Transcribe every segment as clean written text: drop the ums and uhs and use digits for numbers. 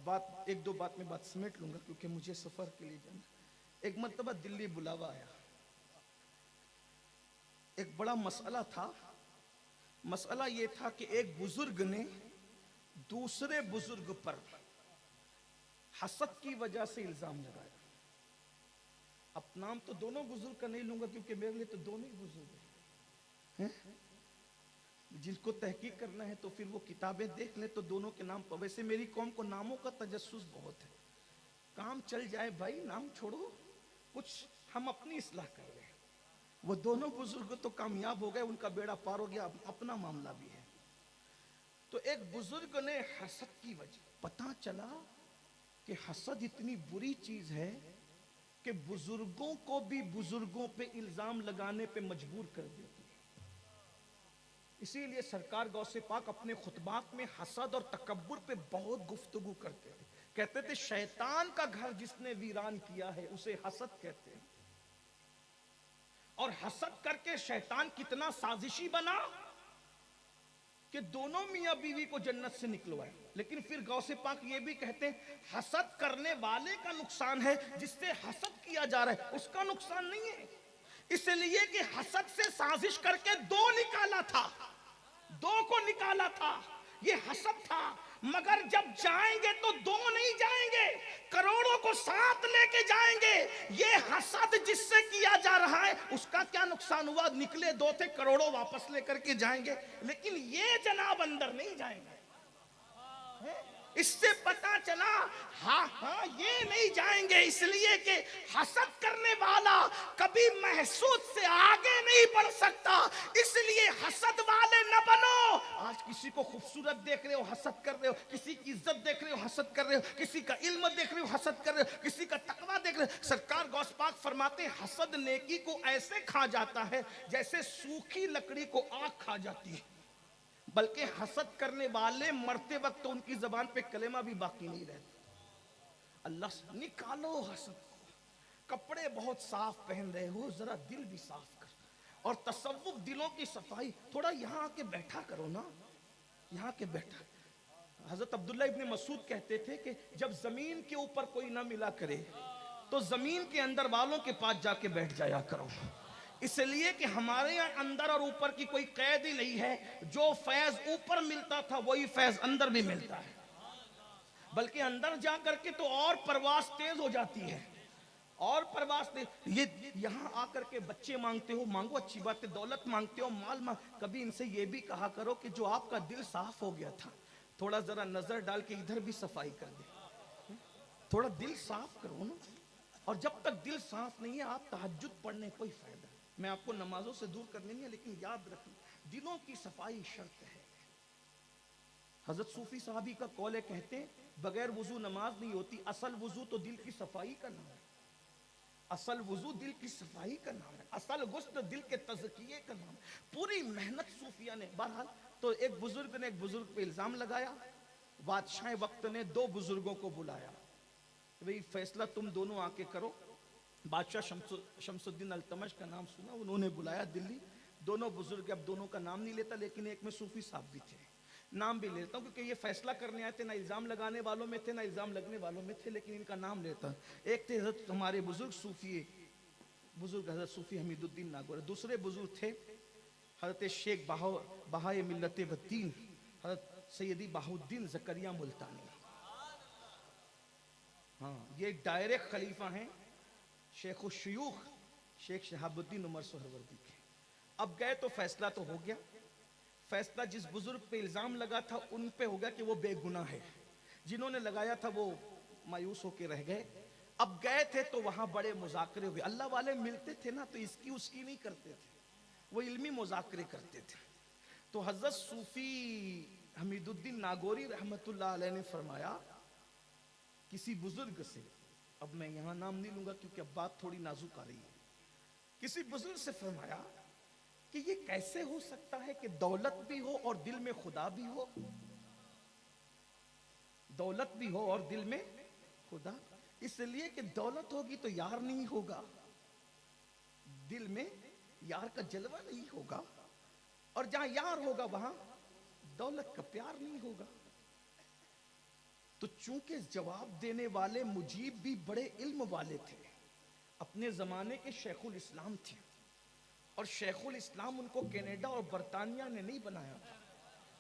اب ایک دو بات میں بات سمیٹ لوں گا کیونکہ مجھے سفر کے لیے جانا. ایک مرتبہ دلی بلاوا آیا. ایک بڑا مسئلہ تھا. مسئلہ یہ تھا کہ ایک بزرگ نے دوسرے بزرگ پر حسد کی وجہ سے الزام لگایا. اب نام تو دونوں بزرگ کا نہیں لوں گا کیونکہ میرے لیے تو دونوں ہی بزرگ ہیں. جن کو تحقیق کرنا ہے تو پھر وہ کتابیں دیکھ لیں تو دونوں کے نام پر. ویسے میری قوم کو ناموں کا تجسس بہت ہے. کام چل جائے بھائی نام چھوڑو, کچھ ہم اپنی اصلاح کر رہے ہیں. وہ دونوں بزرگ تو کامیاب ہو گئے, ان کا بیڑا پار ہو گیا, اپنا معاملہ بھی ہے. تو ایک بزرگ نے حسد کی وجہ, پتہ چلا کہ حسد اتنی بری چیز ہے کہ بزرگوں کو بھی بزرگوں پہ الزام لگانے پہ مجبور کر دیتی ہے. اسی لیے سرکار غوث پاک اپنے خطبات میں حسد اور تکبر پہ بہت گفتگو کرتے تھے. کہتے تھے شیطان کا گھر جس نے ویران کیا ہے اسے حسد کہتے ہیں. اور حسد کر کے شیطان کتنا سازشی بنا کہ دونوں میاں بیوی کو جنت سے نکلوائے. لیکن پھر غوث پاک یہ بھی کہتے ہیں حسد کرنے والے کا نقصان ہے, جس سے حسد کیا جا رہا ہے اس کا نقصان نہیں ہے. اس لیے کہ حسد سے سازش کر کے دو نکالا تھا, دو کو نکالا تھا, یہ حسد تھا. مگر جب جائیں گے تو دو نہیں جائیں گے, کروڑوں کو ساتھ لے کے جائیں گے. یہ حسد جس سے کیا جا رہا ہے اس کا کیا نقصان ہوا؟ نکلے دو تھے, کروڑوں واپس لے کر کے جائیں گے, لیکن یہ جناب اندر نہیں جائیں گے. اس سے پتا چلا ہاں یہ نہیں جائیں گے, اس لیے کہ حسد کرنے والا کبھی محسود سے آگے نہیں بڑھ سکتا. اس لیے حسد والے نہ بنو. آج کسی کو خوبصورت دیکھ رہے ہو حسد کر رہے ہو, کسی کی عزت دیکھ رہے ہو حسد کر رہے ہو, کسی کا علم دیکھ رہے ہو حسد کر رہے ہو, کسی کا تقویٰ دیکھ رہے ہو. سرکار غوث پاک فرماتے ہیں حسد نیکی کو ایسے کھا جاتا ہے جیسے سوکھی لکڑی کو آگ کھا جاتی ہے. بلکہ حسد کرنے والے مرتے وقت تو ان کی زبان پہ کلمہ بھی باقی نہیں رہتا. اللہ سے نکالو حسد کو. کپڑے بہت صاف پہن رہے ہو, ذرا دل بھی صاف کر. اور تصوف دلوں کی صفائی, تھوڑا یہاں آ کے بیٹھا کرو نا, یہاں کے بیٹھا. حضرت عبداللہ ابن مسعود کہتے تھے کہ جب زمین کے اوپر کوئی نہ ملا کرے تو زمین کے اندر والوں کے پاس جا کے بیٹھ جایا کرو. اس لیے کہ ہمارے یہاں اندر اور اوپر کی کوئی قید ہی نہیں ہے. جو فیض اوپر ملتا تھا وہی فیض اندر بھی ملتا ہے, بلکہ اندر جا کر کے تو اور پرواز تیز ہو جاتی ہے, اور پرواز تیز. یہ یہاں آ کر کے بچے مانگتے ہو, مانگو اچھی بات ہے. دولت مانگتے ہو, مال کبھی ان سے یہ بھی کہا کرو کہ جو آپ کا دل صاف ہو گیا تھا تھوڑا ذرا نظر ڈال کے ادھر بھی صفائی کر دے, تھوڑا دل صاف کرو نا. اور جب تک دل صاف نہیں ہے آپ تہجد پڑھنے کوئی فائدہ نہیں. میں آپ کو نمازوں سے دور کر لیں گے, لیکن یاد رکھیں دلوں کی صفائی شرط ہے. حضرت صوفی صحابی کا قول ہے, کہتے ہیں بغیر وضو نماز نہیں ہوتی. اصل وضو تو دل کی صفائی کا نام ہے, اصل وضو دل کی صفائی کا نام ہے, اصل غسل دل کے تزکیے کا نام ہے. پوری محنت صوفیہ نے. بہرحال تو ایک بزرگ نے ایک بزرگ پہ الزام لگایا. بادشاہ وقت نے دو بزرگوں کو بلایا, بھئی فیصلہ تم دونوں آ کے کرو. بادشاہ شمس الدین التمش کا نام سنا, انہوں نے بلایا دلی. دونوں بزرگ, اب دونوں کا نام نہیں لیتا لیکن ایک میں صوفی صاحب بھی تھے, نام بھی لیتا ہوں کیونکہ یہ فیصلہ کرنے آئے تھے, نہ الزام لگانے والوں میں تھے نہ الزام لگنے والوں میں تھے, لیکن ان کا نام لیتا ہوں. ایک تھے حضرت ہمارے بزرگ صوفی, بزرگ حضرت صوفی حمید الدین ناگور. دوسرے بزرگ تھے حضرت شیخ بہائے ملت والدین حضرت سیدی بہاؤالدین زکریا ملتانی. ہاں یہ ڈائریکٹ خلیفہ ہیں شیخ الشیوخ شیخ شہاب الدین عمر سہروردی کے. اب گئے تو فیصلہ تو ہو گیا. فیصلہ جس بزرگ پہ الزام لگا تھا ان پہ ہو گیا کہ وہ بے گناہ ہے, جنہوں نے لگایا تھا وہ مایوس ہو کے رہ گئے. اب گئے تھے تو وہاں بڑے مذاکرے ہوئے. اللہ والے ملتے تھے نا تو اس کی نہیں کرتے تھے, وہ علمی مذاکرے کرتے تھے. تو حضرت صوفی حمید الدین ناگوری رحمت اللہ علیہ نے فرمایا کسی بزرگ سے, اب میں یہاں نام نہیں لوں گا کیونکہ اب بات تھوڑی نازک آ رہی ہے, کسی بزرگ سے فرمایا کہ یہ کیسے ہو سکتا ہے کہ دولت بھی ہو اور دل میں خدا بھی ہو. دولت بھی ہو اور دل میں خدا, اس لیے کہ دولت ہوگی تو یار نہیں ہوگا, دل میں یار کا جلوہ نہیں ہوگا, اور جہاں یار ہوگا وہاں دولت کا پیار نہیں ہوگا. تو چونکہ جواب دینے والے مجیب بھی بڑے علم والے تھے، اپنے زمانے کے شیخ الاسلام تھے، اور شیخ الاسلام ان کو کینیڈا اور برطانیہ نے نہیں بنایا تھا،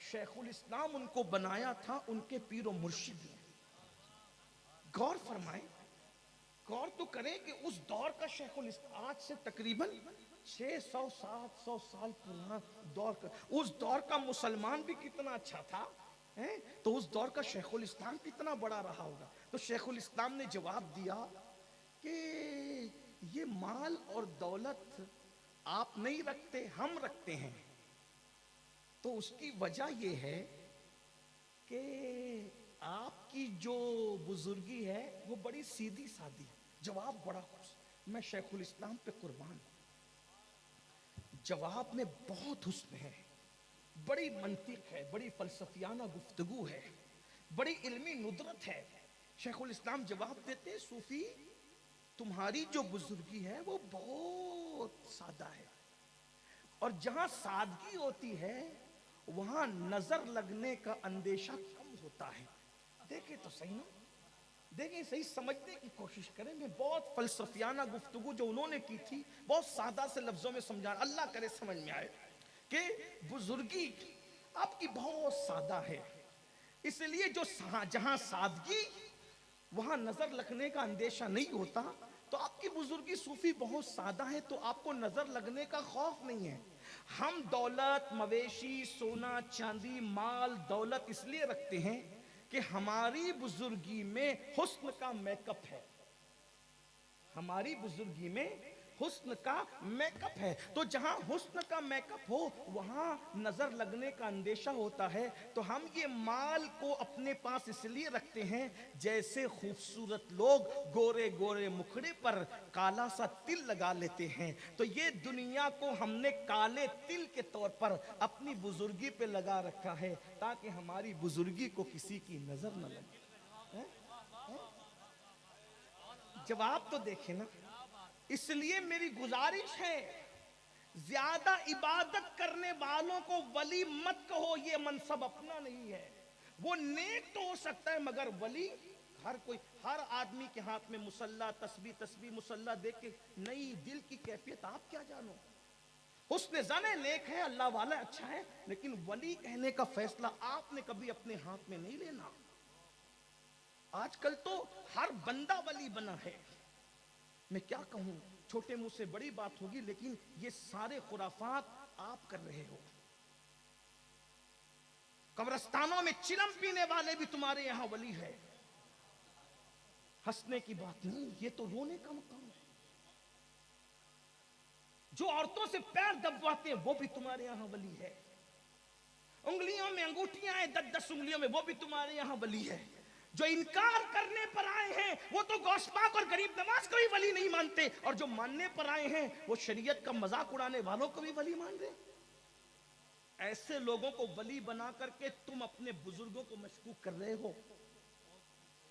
شیخ الاسلام ان کو بنایا تھا ان کے پیر و مرشد نے۔ غور فرمائیں، غور تو کریں کہ اس دور کا شیخ الاسلام آج سے تقریباً 600-700 سال پرانا دور کا، اس دور کا مسلمان بھی کتنا اچھا تھا، تو اس دور کا شیخ الاسلام کتنا بڑا رہا ہوگا۔ تو شیخ الاسلام نے جواب دیا کہ یہ مال اور دولت آپ نہیں رکھتے، ہم رکھتے ہیں، تو اس کی وجہ یہ ہے کہ آپ کی جو بزرگی ہے وہ بڑی سیدھی سادی ہے۔ جواب بڑا خوش، میں شیخ الاسلام پہ قربان، جواب میں بہت حسن ہے، بڑی منطق ہے، بڑی فلسفیانہ گفتگو ہے، بڑی علمی ندرت ہے۔ شیخ الاسلام جواب دیتے ہیں، صوفی تمہاری جو بزرگی ہے وہ بہت سادہ ہے، اور جہاں سادگی ہوتی ہے وہاں نظر لگنے کا اندیشہ کم ہوتا ہے۔ دیکھیں تو صحیح نا، دیکھیں صحیح، سمجھنے کی کوشش کریں۔ میں بہت فلسفیانہ گفتگو جو انہوں نے کی تھی بہت سادہ سے لفظوں میں سمجھانا، اللہ کرے سمجھ میں آئے کہ بزرگی آپ کی بہت سادہ ہے، اس لیے جو جہاں سادگی وہاں نظر لگنے کا اندیشہ نہیں ہوتا، تو آپ کی بزرگی صوفی بہت سادہ ہے، تو آپ کو نظر لگنے کا خوف نہیں ہے۔ ہم دولت، مویشی، سونا چاندی، مال دولت اس لیے رکھتے ہیں کہ ہماری بزرگی میں حسن کا میک اپ ہے، ہماری بزرگی میں حسن کا میک اپ ہے، تو جہاں حسن کا میک اپ ہو وہاں نظر لگنے کا اندیشہ ہوتا ہے۔ تو ہم یہ مال کو اپنے پاس اس لیے رکھتے ہیں جیسے خوبصورت لوگ گورے گورے مکھڑے پر کالا سا تل لگا لیتے ہیں، تو یہ دنیا کو ہم نے کالے تل کے طور پر اپنی بزرگی پہ لگا رکھا ہے تاکہ ہماری بزرگی کو کسی کی نظر نہ لگے۔ جواب تو دیکھیں نا، اس لیے میری گزارش ہے زیادہ عبادت کرنے والوں کو ولی مت کہو، یہ منصب اپنا نہیں ہے۔ وہ نیک تو ہو سکتا ہے مگر ولی ہر آدمی کے ہاتھ میں مصلی، تسبیح مصلی دیکھ کے نئی دل کی کیفیت آپ کیا جانو۔ حسن زن نیک ہے، اللہ والا اچھا ہے، لیکن ولی کہنے کا فیصلہ آپ نے کبھی اپنے ہاتھ میں نہیں لینا۔ آج کل تو ہر بندہ ولی بنا ہے، میں کیا کہوں، چھوٹے منہ سے بڑی بات ہوگی، لیکن یہ سارے خرافات آپ کر رہے ہو۔ قبرستانوں میں چلم پینے والے بھی تمہارے یہاں ولی ہے، ہنسنے کی بات نہیں، یہ تو رونے کا مقام ہے۔ جو عورتوں سے پیر دبواتے ہیں وہ بھی تمہارے یہاں ولی ہے، انگلیوں میں انگوٹھیاں ہیں 10-10 انگلیوں میں، وہ بھی تمہارے یہاں ولی ہے۔ جو انکار کرنے پر آئے ہیں وہ تو غوث پاک اور غریب نواز کو بھی ولی نہیں مانتے، اور جو ماننے پر آئے ہیں وہ شریعت کا مذاق اڑانے والوں کو بھی ولی مان رہے ہیں۔ ایسے لوگوں کو ولی بنا کر کے تم اپنے بزرگوں کو مشکوک کر رہے ہو،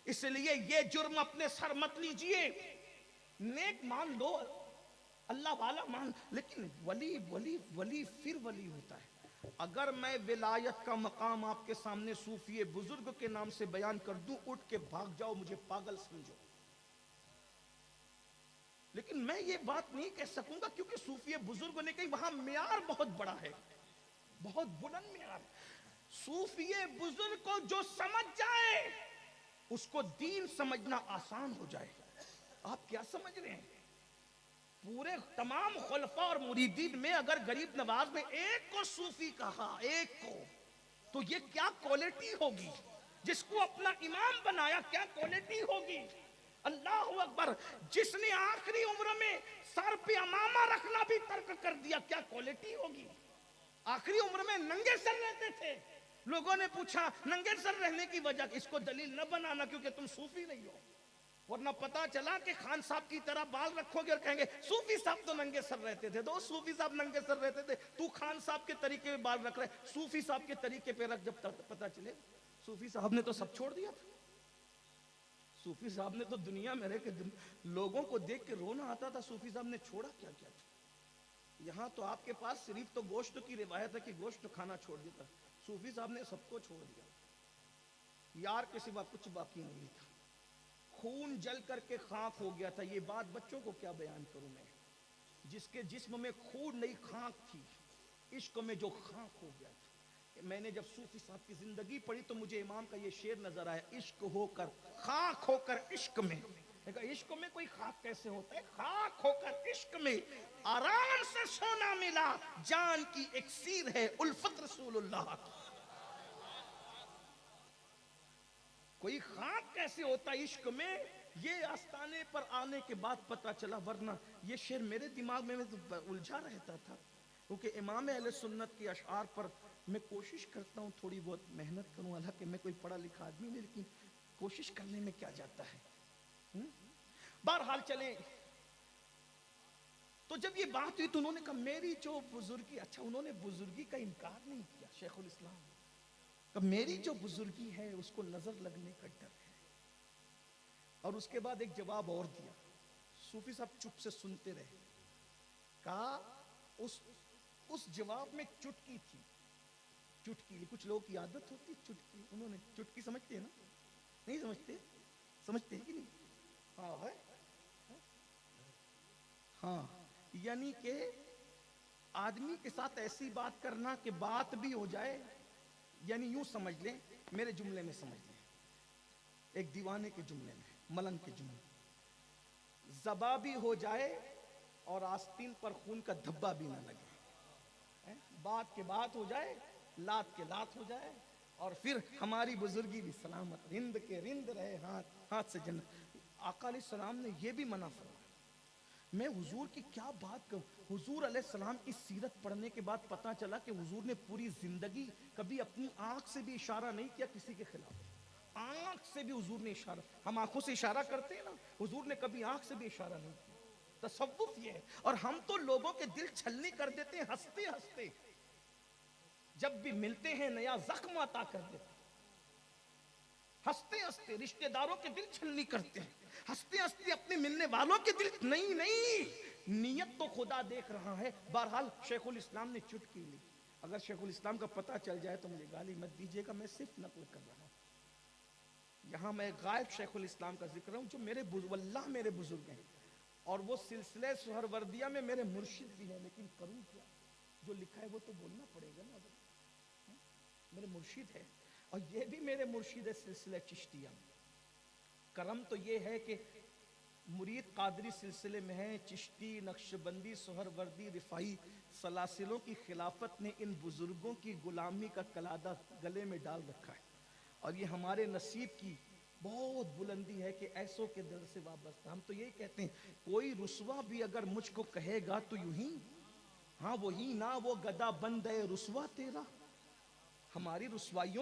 اس لیے یہ جرم اپنے سر مت لیجئے۔ نیک مان لو، اللہ والا مان، لیکن ولی ولی ولی پھر ولی ہوتا ہے۔ اگر میں ولایت کا مقام آپ کے سامنے صوفی بزرگ کے نام سے بیان کر دوں، اٹھ کے بھاگ جاؤ، مجھے پاگل سمجھو، لیکن میں یہ بات نہیں کہہ سکوں گا کیونکہ صوفی بزرگ نے کہی وہاں معیار بہت بڑا ہے، بہت بلند معیار۔ صوفی بزرگ کو جو سمجھ جائے اس کو دین سمجھنا آسان ہو جائے۔ آپ کیا سمجھ رہے ہیں؟ پورے تمام خلفاء اور مریدین میں اگر غریب نواز نے ایک کو صوفی کہا، ایک کو، تو یہ کیا کوالٹی ہوگی؟ جس کو اپنا امام بنایا کیا کوالٹی ہوگی؟ اللہ اکبر، جس نے آخری عمر میں سر پہ امامہ رکھنا بھی ترک کر دیا کیا کوالٹی ہوگی؟ آخری عمر میں ننگے سر رہتے تھے، لوگوں نے پوچھا ننگے سر رہنے کی وجہ، اس کو دلیل نہ بنانا کیونکہ تم صوفی نہیں ہو، ورنہ پتا چلا کہ خان صاحب کی طرح بال رکھو گے اور کہیں گے صوفی صاحب تو ننگے سر رہتے تھے، تو صوفی صاحب ننگے سر رہتے تھے، تو خان صاحب کے طریقے پہ بال رکھ رہے، صوفی صاحب کے طریقے پہ رکھ، جب پتا چلے صوفی صاحب نے تو سب چھوڑ دیا تھا، صوفی صاحب نے تو دنیا میں رہ کے لوگوں کو دیکھ کے رونا آتا تھا، صوفی صاحب نے چھوڑا کیا کیا تھا؟ یہاں تو آپ کے پاس صرف تو گوشت کی روایت ہے کہ گوشت کھانا چھوڑ دیتا، صوفی صاحب نے سب کو چھوڑ دیا۔ یار کے سوا کچھ باقی نہیں تھا، خون جل کر کے خاک ہو گیا تھا. یہ بات بچوں کو کیا بیان کروں میں، جس کے جسم میں خون نہیں خاک تھی، عشق میں جو خاک ہو گیا تھا. میں نے جب صوفی صاحب کی زندگی پڑھی تو مجھے امام کا یہ شعر نظر آیا، عشق ہو کر خاک ہو کر عشق میں. عشق میں کوئی خاک کیسے ہوتا ہے؟ خاک ہو کر عشق میں آرام سے سونا ملا، جان کی اکسیر ہے الفت رسول اللہ کی. کوئی خاک کیسے ہوتا عشق میں؟ یہ آستانے پر آنے کے بعد پتا چلا، ورنہ یہ شعر میرے دماغ میں تو الجھا رہتا تھا. کیونکہ امام اہل سنت کی اشعار پر میں کوشش کرتا ہوں تھوڑی بہت محنت کروں، حالانکہ میں کوئی پڑھا لکھا آدمی نہیں، لیکن کوشش کرنے میں کیا جاتا ہے. بہرحال چلیں، تو جب یہ بات ہوئی تو انہوں نے کہا میری جو بزرگی، اچھا انہوں نے بزرگی کا انکار نہیں کیا شیخ الاسلام، کہ میری جو بزرگی ہے اس کو نظر لگنے کا ڈر ہے. اور اس کے بعد ایک جواب اور دیا. صوفی صاحب چپ سے سنتے رہے. کہا اس جواب میں چٹکی تھی. چٹکی کچھ لوگوں کی عادت ہوتی چٹکی. انہوں نے چٹکی سمجھتے ہیں نا؟ نہیں سمجھتے؟ سمجھتے ہیں کہ نہیں؟ ہاں ہے، ہاں، یعنی کہ آدمی کے ساتھ ایسی بات کرنا کہ بات بھی ہو جائے، یعنی یوں سمجھ لیں، میرے جملے میں سمجھ لیں، ایک دیوانے کے جملے میں، ملنگ کے جملے میں، زبا بھی ہو جائے اور آستین پر خون کا دھبا بھی نہ لگے. بات کے بات ہو جائے، لات کے لات ہو جائے، اور پھر ہماری بزرگی بھی سلامت، رند کے رند رہے، ہاتھ سے جنت. آقا علیہ السلام نے یہ بھی منع فرمایا. میں حضور کی کیا بات کروں. حضور علیہ السلام کی سیرت پڑھنے کے بعد پتا چلا کہ حضور نے پوری زندگی کبھی اپنی آنکھ سے بھی اشارہ نہیں کیا کسی کے خلاف. آنکھ سے بھی حضور نے اشارہ، ہم آنکھوں سے اشارہ کرتے ہیں نا، حضور نے کبھی آنکھ سے بھی اشارہ نہیں کیا. تصوف یہ ہے. اور ہم تو لوگوں کے دل چھلنی کر دیتے ہیں ہنستے ہنستے، جب بھی ملتے ہیں نیا زخم عطا کر دیتے ہیں. ہنستے ہنستے رشتہ داروں کے دل چھلنی کرتے ہیں، ہنستے ہنستے اپنے ملنے والوں کے دل. نہیں، نیت تو خدا دیکھ رہا ہے. بہرحال شیخ الاسلام نے چٹکی لی. اگر شیخ الاسلام کا پتہ چل جائے تو مجھے گالی مت دیجیے گا، میں صرف نقل کر رہا ہوں. یہاں میں غائب شیخ الاسلام کا ذکر ہوں جو میرے واللہ میرے بزرگ ہیں، اور وہ سلسلہ سہروردیہ میں میرے مرشد بھی ہیں. لیکن کروں کیا، جو لکھا ہے وہ تو بولنا پڑے گا نا. میرے مرشد ہے، اور یہ بھی میرے مرشد ہے سلسلہ چشتیہ. کرم تو یہ ہے کہ مرید قادری سلسلے میں ہیں، چشتی، نقشبندی، سہروردی، رفاعی سلاسلوں کی خلافت نے ان بزرگوں کی غلامی کا کلادہ گلے میں ڈال رکھا ہے. اور یہ ہمارے نصیب کی بہت بلندی ہے کہ ایسوں کے در سے وابستہ. ہم تو یہی کہتے ہیں کوئی رسوا بھی اگر مجھ کو کہے گا تو یوں ہی، ہاں وہی نا وہ گدا بند ہے رسوا تیرا. ہماری رسوائیوں